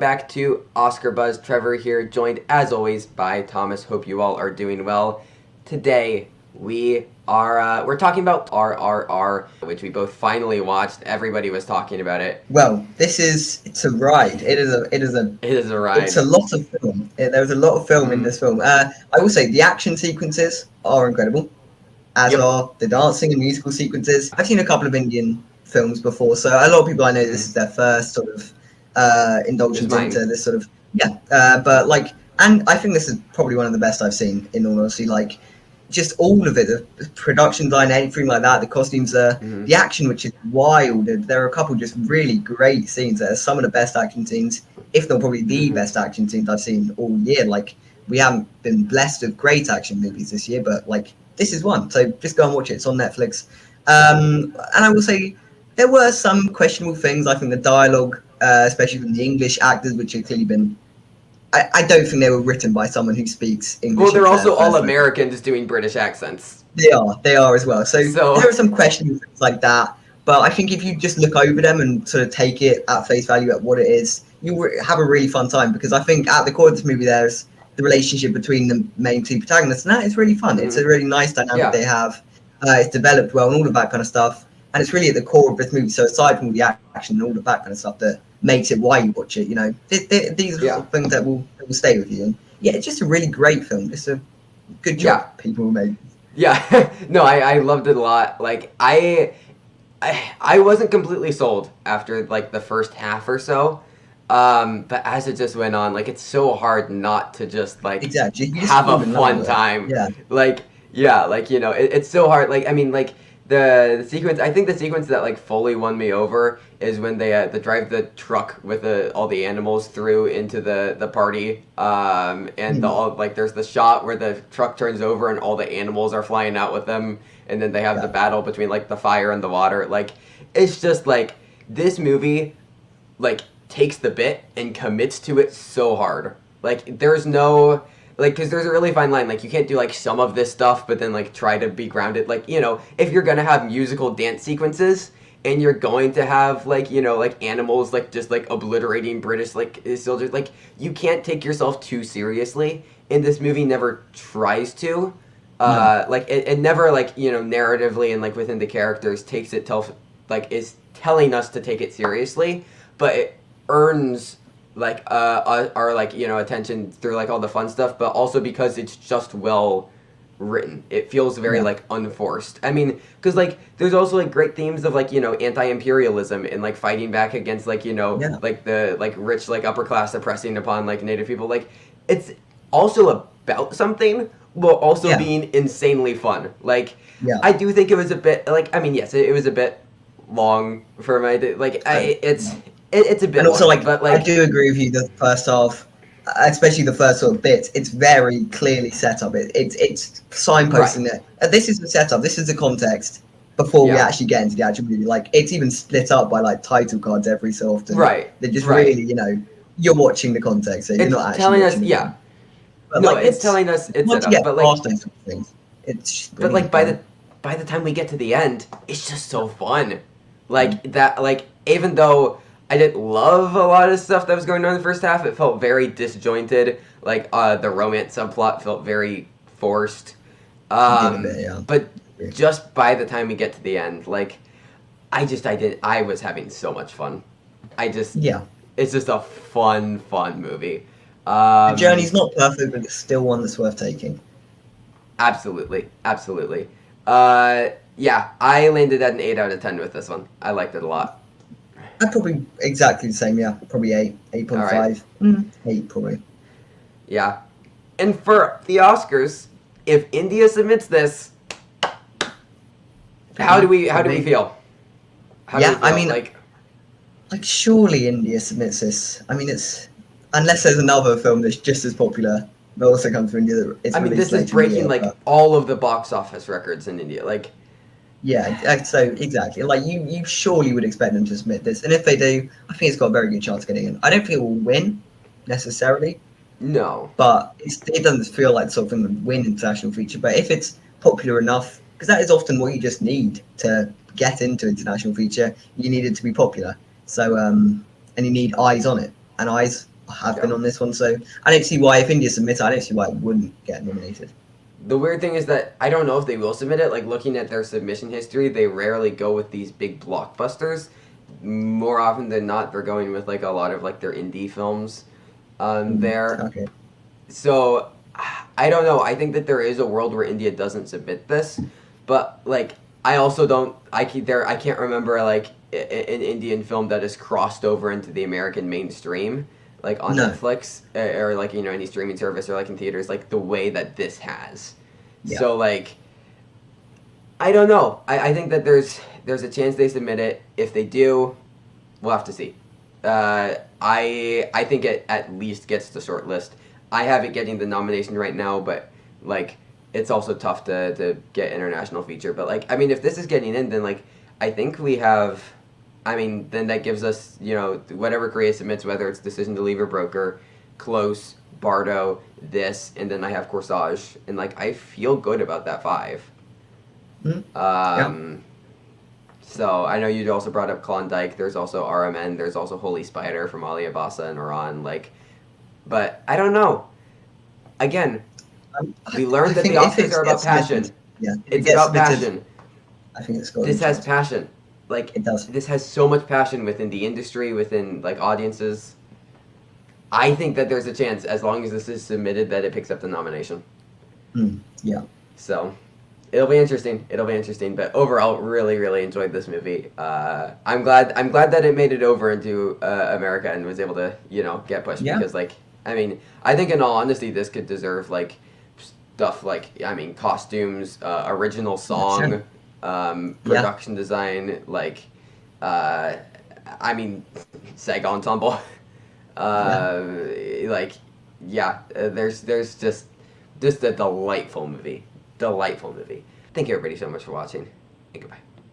Back to Oscar Buzz. Trevor here, joined as always by Thomas. Hope you all are doing well. Today we're talking about RRR, which we both finally watched. Everybody was talking about it. Well, it's a ride. It is a ride. It's a lot of film. There's a lot of film in this film. I will say the action sequences are incredible, as are the dancing and musical sequences. I've seen a couple of Indian films before, so a lot of people I know this is their first sort of indulgence into this sort of but like, and I think this is probably one of the best I've seen, in all honesty. Like, just all of it, the production design, everything like that, the costumes, the action, which is wild. There are a couple just really great scenes. There are some of the best action scenes, if not probably the best action scenes I've seen all year. Like, we haven't been blessed with great action movies this year, but like, this is one. So just go and watch it. It's on Netflix. And I will say there were some questionable things. I think the dialogue, especially from the English actors, which have clearly been, I don't think they were written by someone who speaks English. Well, they're also all Americans doing British accents. They are as well. So there are some questionable things like that. But I think if you just look over them and sort of take it at face value at what it is, you have a really fun time. Because I think at the core of this movie, there's the relationship between the main two protagonists, and that is really fun. It's a really nice dynamic they have. It's developed well and all of that kind of stuff. And it's really at the core of this movie. So aside from all the action and all of that kind of stuff that makes it why you watch it, you know, these are things that will stay with you. And yeah, it's just a really great film. It's a good job people made. Yeah, no, I loved it a lot. Like, I wasn't completely sold after like the first half or so. But as it just went on, like, it's so hard not to just like have a fun time. Like, like, you know, it's so hard. Like, I mean, like, the sequence, I think the sequence that like fully won me over is when they drive the truck with all the animals through into the party, and like there's the shot where the truck turns over and all the animals are flying out with them, and then they have the battle between like the fire and the water. Like, it's just like, this movie like takes the bit and commits to it so hard. Like, there's no, like, because there's a really fine line. Like, you can't do like some of this stuff but then like try to be grounded. Like, you know, if you're gonna have musical dance sequences and you're going to have like, you know, like animals like just like obliterating British like soldiers, like, you can't take yourself too seriously, and this movie never tries to. Like, it never, like, you know, narratively and like within the characters takes it like is telling us to take it seriously, but it earns like our like, you know, attention through like all the fun stuff, but also because it's just well written. It feels very like unforced. I mean, because like there's also like great themes of like, you know, anti-imperialism and like fighting back against like, you know, like the like rich like upper class oppressing upon like Native people. Like, it's also about something while also being insanely fun. Like, I do think it was a bit like, I mean, yes, it was a bit long for my like it's a bit, and also long, but like, I do agree with you. The first half, especially the first sort of bit, it's very clearly set up. It's signposting it. This is the setup. This is the context before we actually get into the actual movie. Like, it's even split up by like title cards every so often. They're just really, you know, you're watching the context, so you're not actually telling us. But no, like, it's telling us it's set up. But like, things, it's but like by the time we get to the end, it's just so fun. Like that. Like, even though I didn't love a lot of stuff that was going on in the first half, it felt very disjointed. Like, the romance subplot felt very forced. But just by the time we get to the end, like, I was having so much fun. It's just a fun movie. The journey's not perfect, but it's still one that's worth taking. Absolutely. I landed at an 8 out of 10 with this one. I liked it a lot. I'd probably exactly the same, probably 8.5. Right. 8 probably. Yeah. And for the Oscars, if India submits this, how do we feel? I mean, like surely India submits this. I mean, it's, unless there's another film that's just as popular that also comes from India. This is breaking like all of the box office records in India. Like, so exactly. Like, you surely would expect them to submit this, and if they do, I think it's got a very good chance of getting in. I don't think it will win necessarily. No, but it doesn't feel like sort of thing would win international feature. But if it's popular enough, because that is often what you just need to get into international feature, you need it to be popular. So and you need eyes on it, and eyes have been on this one. So I don't see why, if India submits, I don't see why it wouldn't get nominated. The weird thing is that I don't know if they will submit it. Like, looking at their submission history, they rarely go with these big blockbusters. More often than not, they're going with like a lot of like their indie films there. Okay. So I don't know. I think that there is a world where India doesn't submit this, but like I also don't. I can't remember like an Indian film that has crossed over into the American mainstream, like on No. Netflix or like any streaming service or like in theaters, like the way that this has. Yeah. So like I don't know. I think that there's a chance they submit it. If they do, we'll have to see. I think it at least gets the short list. I have it getting the nomination right now, but like it's also tough to get international feature. But like I mean, if this is getting in, then like I think we have. I mean, then that gives us whatever Korea submits, whether it's Decision to Leave or Broker, Close, Bardo, this, and then I have Corsage, and like I feel good about that 5. So I know you also brought up Klondike. There's also RMN. There's also Holy Spider from Ali Abasa and Iran. Like, but I don't know. Again, we learned that the Oscars are about passion. Yeah, it's about passion. I think it's got. This has passion. Like it does. This has so much passion within the industry, within like audiences. I think that there's a chance, as long as this is submitted, that it picks up the nomination. Yeah. So. It'll be interesting. But overall, really, really enjoyed this movie. I'm glad that it made it over into America and was able to, get pushed. Yeah. Because, like, I mean, I think in all honesty, this could deserve like stuff like, I mean, costumes, original song, production design, like, I mean, SAG ensemble. Like, yeah, there's just a delightful movie. Thank you everybody so much for watching, and goodbye.